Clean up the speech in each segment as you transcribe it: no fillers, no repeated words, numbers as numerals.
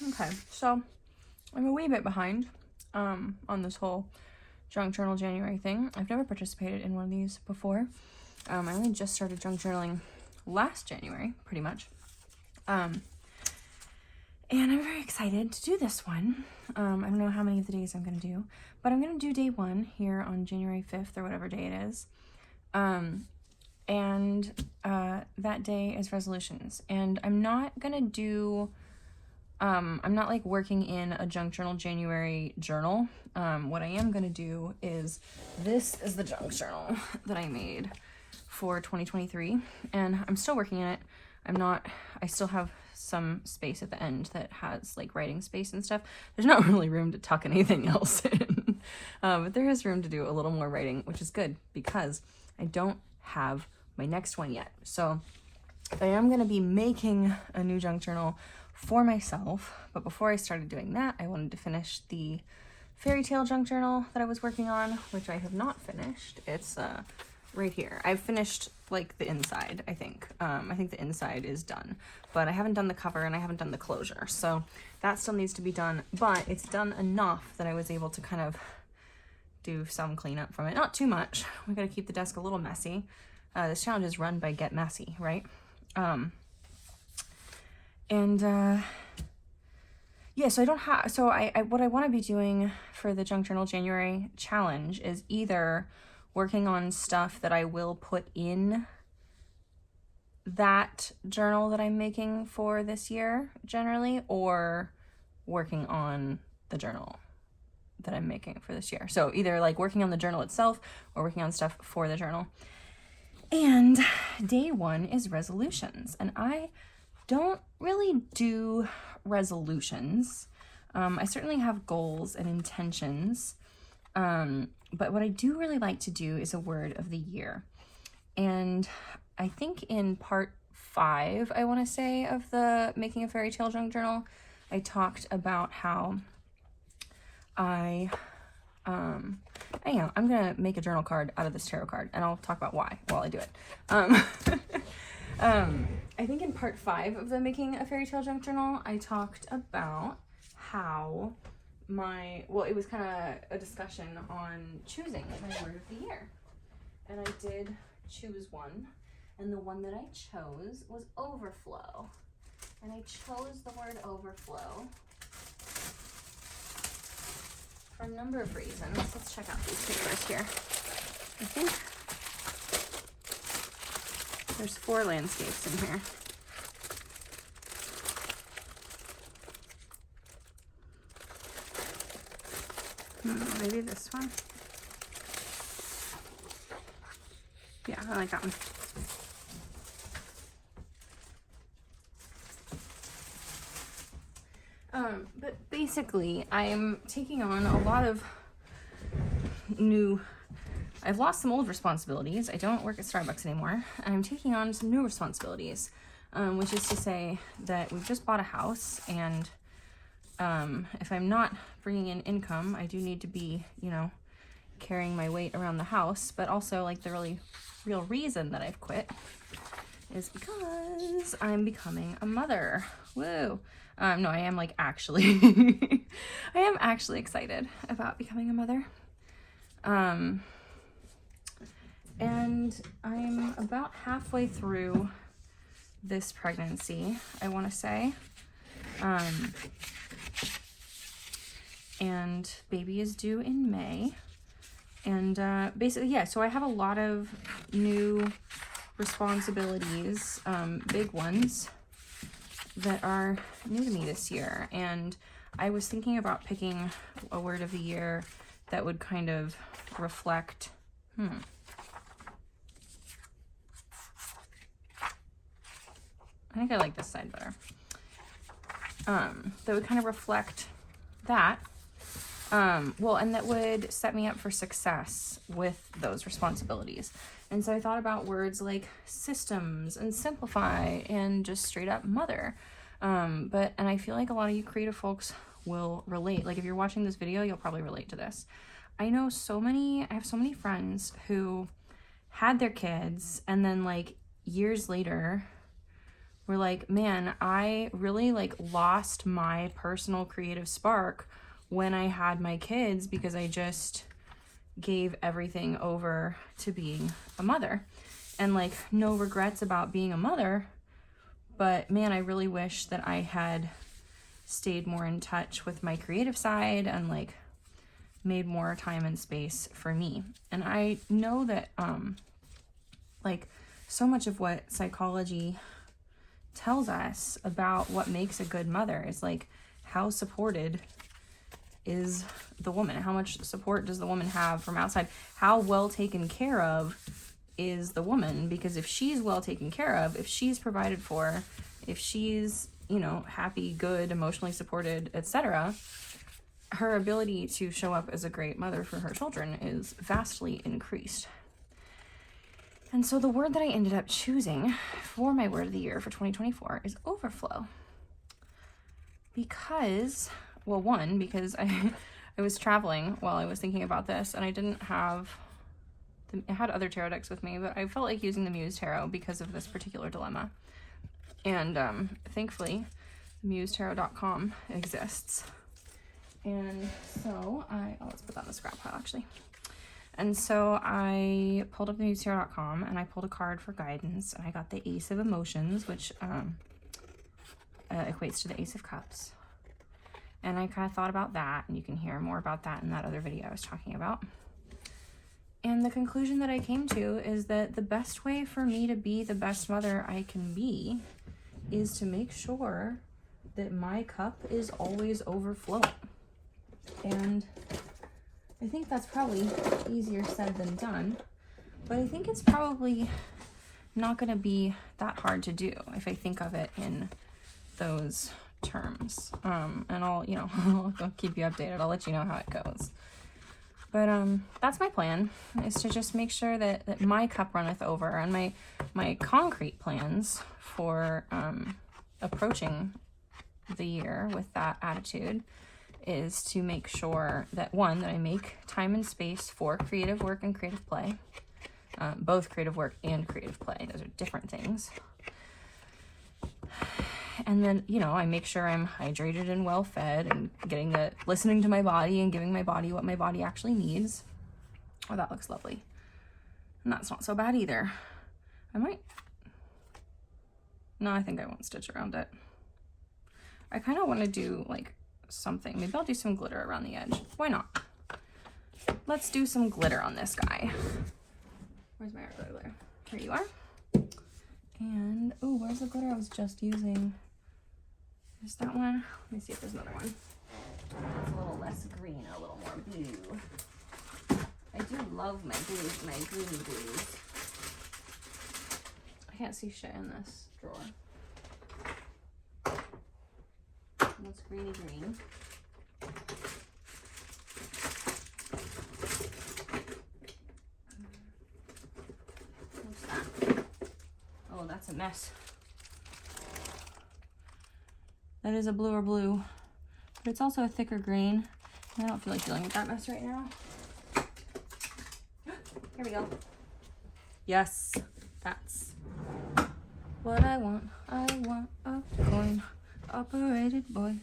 Okay, so I'm a wee bit behind on this whole junk journal January thing. I've never participated in one of these before. I only just started junk journaling last January, pretty much. And I'm very excited to do this one. I don't know how many of the days I'm going to do, but I'm going to do day 1 here on January 5th or whatever day it is. And that day is resolutions. And I'm not going to do, I'm not like working in a junk journal January journal. What I am going to do is, this is the junk journal that I made for 2023. And I'm still working in it. I still have some space at the end that has like writing space and stuff. There's not really room to tuck anything else in. But there is room to do a little more writing, which is good because I don't have my next one yet. So I am going to be making a new junk journal for myself. But before I started doing that, I wanted to finish the fairy tale junk journal that I was working on, which I have not finished. It's right here. I've finished like the inside, I think. I think the inside is done, but I haven't done the cover and I haven't done the closure. So that still needs to be done, but it's done enough that I was able to kind of do some cleanup from it. Not too much. We got to keep the desk a little messy. This challenge is run by Get Messy, right? Yeah, so I don't have, so I what I want to be doing for the Junk Journal January challenge is either working on stuff that I will put in that journal that I'm making for this year generally, or working on the journal that I'm making for this year. So either like working on the journal itself or working on stuff for the journal. And day 1 is resolutions. And I don't really do resolutions. I certainly have goals and intentions. But what I do really like to do is a word of the year. And I think in part 5, I want to say, of the Making a Fairy Tale Junk Journal, I talked about how I'm going to make a journal card out of this tarot card, and I'll talk about why while I do it. I think in part 5 of the Making a Fairy Tale Junk Journal, I talked about how it was kind of a discussion on choosing my word of the year. And I did choose one, and the one that I chose was overflow. And I chose the word overflow for a number of reasons. Let's check out these papers here. I think there's 4 landscapes in here. Maybe this one. Yeah, I like that one. But basically, I'm taking on a lot of I've lost some old responsibilities. I don't work at Starbucks anymore, and I'm taking on some new responsibilities, which is to say that we've just bought a house, and if I'm not bringing in income, I do need to be, carrying my weight around the house. But also, like, the real reason that I've quit is because I'm becoming a mother. Woo! No, I am actually, I am actually excited about becoming a mother. And I'm about halfway through this pregnancy, I want to say. And baby is due in May. And basically, yeah, so I have a lot of new responsibilities, big ones, that are new to me this year. And I was thinking about picking a word of the year that would kind of reflect, I think I like this side better. That would kind of reflect that. And that would set me up for success with those responsibilities. And so I thought about words like systems and simplify and just straight up mother. And I feel like a lot of you creative folks will relate. Like, if you're watching this video, you'll probably relate to this. I have so many friends who had their kids and then years later were like, man, I really like lost my personal creative spark when I had my kids because I just gave everything over to being a mother. And like, no regrets about being a mother, but man, I really wish that I had stayed more in touch with my creative side and like made more time and space for me. And I know that like so much of what psychology tells us about what makes a good mother is like how supported is the woman, how much support does the woman have from outside, how well taken care of is the woman, because if she's well taken care of, if she's provided for, if she's, you know, happy, good, emotionally supported, etc., her ability to show up as a great mother for her children is vastly increased. And so the word that I ended up choosing for my word of the year for 2024 is overflow. Because, well, one, because I was traveling while I was thinking about this, and I didn't have, I had other tarot decks with me, but I felt like using the Muse Tarot because of this particular dilemma. And thankfully, musetarot.com exists. And so let's put that in the scrap pile actually. And so I pulled up the musetarot.com and I pulled a card for guidance, and I got the Ace of Emotions, which equates to the Ace of Cups. And I kind of thought about that, and you can hear more about that in that other video I was talking about. And the conclusion that I came to is that the best way for me to be the best mother I can be is to make sure that my cup is always overflowing. And I think that's probably easier said than done, but I think it's probably not going to be that hard to do if I think of it in those terms. And I'll, you know, I'll keep you updated. I'll let you know how it goes. But that's my plan, is to just make sure that my cup runneth over, and my concrete plans for approaching the year with that attitude is to make sure that, one, that I make time and space for creative work and creative play. Both creative work and creative play. Those are different things. And then, you know, I make sure I'm hydrated and well fed and listening to my body and giving my body what my body actually needs. Oh, that looks lovely. And that's not so bad either. No, I think I won't stitch around it. I kind of want to do like something. Maybe I'll do some glitter around the edge. Why not? Let's do some glitter on this guy. Where's my art glitter? Here you are. And, oh, where's the glitter I was just using? Is that one? Let me see if there's another one. It's a little less green, a little more blue. I do love my blues, my greeny blues. I can't see shit in this drawer. That's greeny green. What's that? Oh, that's a mess. That is a bluer blue, but it's also a thicker green. I don't feel like dealing with that mess right now. Here we go. Yes, that's what I want. I want a coin operated boy.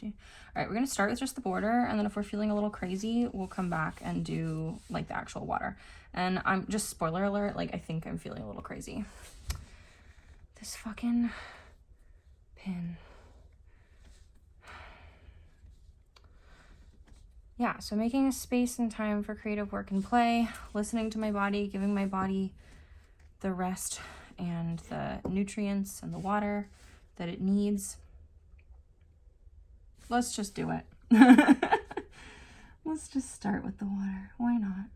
All right, we're gonna start with just the border, and then if we're feeling a little crazy, we'll come back and do like the actual water. And I'm just, spoiler alert, like I think I'm feeling a little crazy. This fucking pin. Yeah, so making a space and time for creative work and play, listening to my body, giving my body the rest and the nutrients and the water that it needs. Let's just do it. Let's just start with the water. Why not?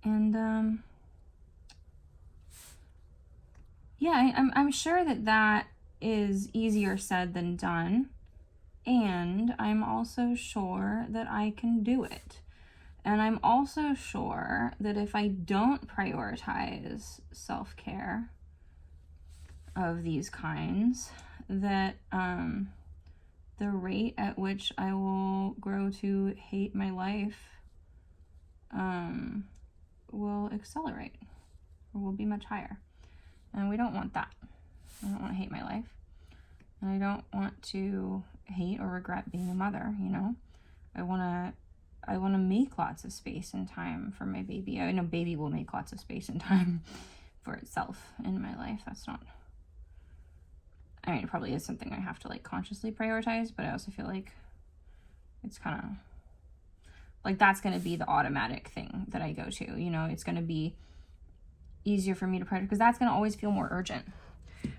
And yeah, I'm sure that is easier said than done. And I'm also sure that I can do it. And I'm also sure that if I don't prioritize self-care of these kinds, that the rate at which I will grow to hate my life will accelerate, or will be much higher. And we don't want that. I don't want to hate my life. And I don't want to hate or regret being a mother, you know? I want to make lots of space and time for my baby. I know baby will make lots of space and time for itself in my life. That's not, I mean, it probably is something I have to like consciously prioritize, but I also feel like it's kind of like that's going to be the automatic thing that I go to, you know? It's going to be easier for me to prioritize because that's going to always feel more urgent.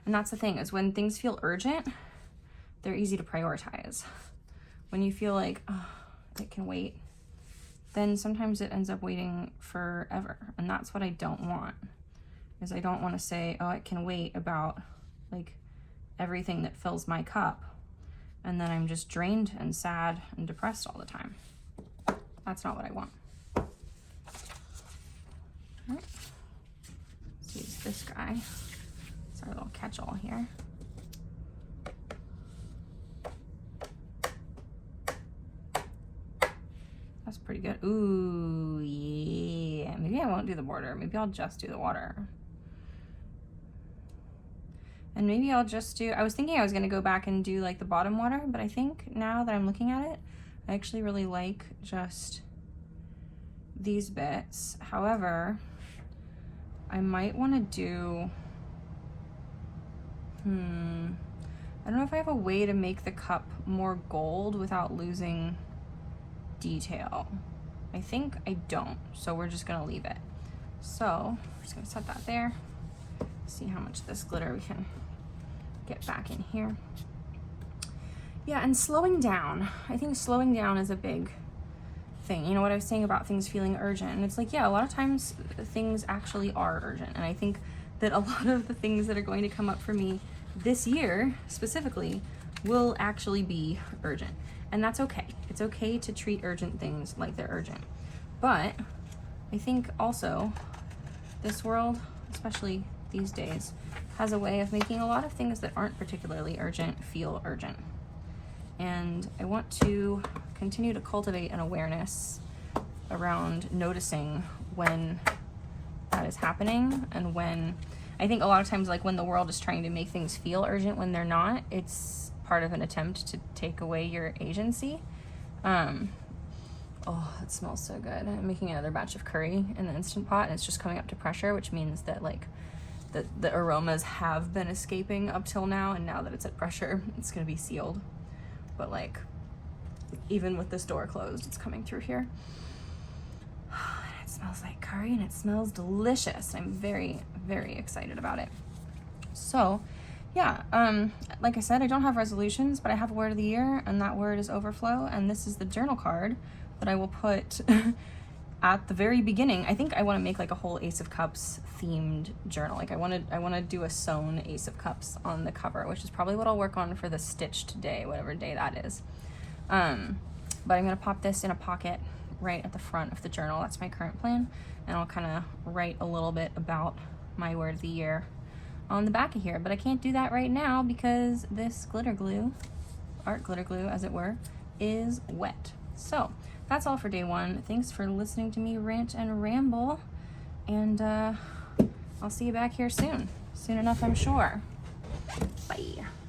And that's the thing, is when things feel urgent, they're easy to prioritize. When you feel like, oh, it can wait, then sometimes it ends up waiting forever. And that's what I don't want, is I don't want to say, oh, it can wait about like everything that fills my cup. And then I'm just drained and sad and depressed all the time. That's not what I want. All right. Let's use this guy. It's our little catch-all here. That's pretty good. Ooh, yeah. Maybe I won't do the border. Maybe I'll just do the water. And maybe I'll just do, I was thinking I was going to go back and do like the bottom water, but I think now that I'm looking at it, I actually really like just these bits. However, I might want to do, I don't know if I have a way to make the cup more gold without losing detail. I think I don't, so we're just gonna leave it. So we're just gonna set that there. See how much of this glitter we can get back in here. Yeah, and slowing down. I think slowing down is a big thing. You know what I was saying about things feeling urgent, and it's like, yeah, a lot of times things actually are urgent, and I think that a lot of the things that are going to come up for me this year specifically will actually be urgent. And that's okay. It's okay to treat urgent things like they're urgent. But I think also this world, especially these days, has a way of making a lot of things that aren't particularly urgent feel urgent. And I want to continue to cultivate an awareness around noticing when that is happening, and when, I think a lot of times, like when the world is trying to make things feel urgent when they're not, it's part of an attempt to take away your agency. Oh, it smells so good. I'm making another batch of curry in the Instant Pot, and it's just coming up to pressure, which means that like the aromas have been escaping up till now, and now that it's at pressure, it's gonna be sealed. But like, even with this door closed, it's coming through here. It smells like curry, and it smells delicious. I'm very, very excited about it. So yeah, like I said, I don't have resolutions, but I have a word of the year, and that word is overflow. And this is the journal card that I will put at the very beginning. I think I want to make like a whole Ace of Cups themed journal. Like I want to do a sewn Ace of Cups on the cover, which is probably what I'll work on for the stitched day, whatever day that is. But I'm gonna pop this in a pocket right at the front of the journal. That's my current plan, and I'll kind of write a little bit about my word of the year on the back of here, but I can't do that right now because this glitter glue, art glitter glue as it were, is wet. So that's all for day one. Thanks for listening to me rant and ramble, and I'll see you back here soon enough, I'm sure. Bye.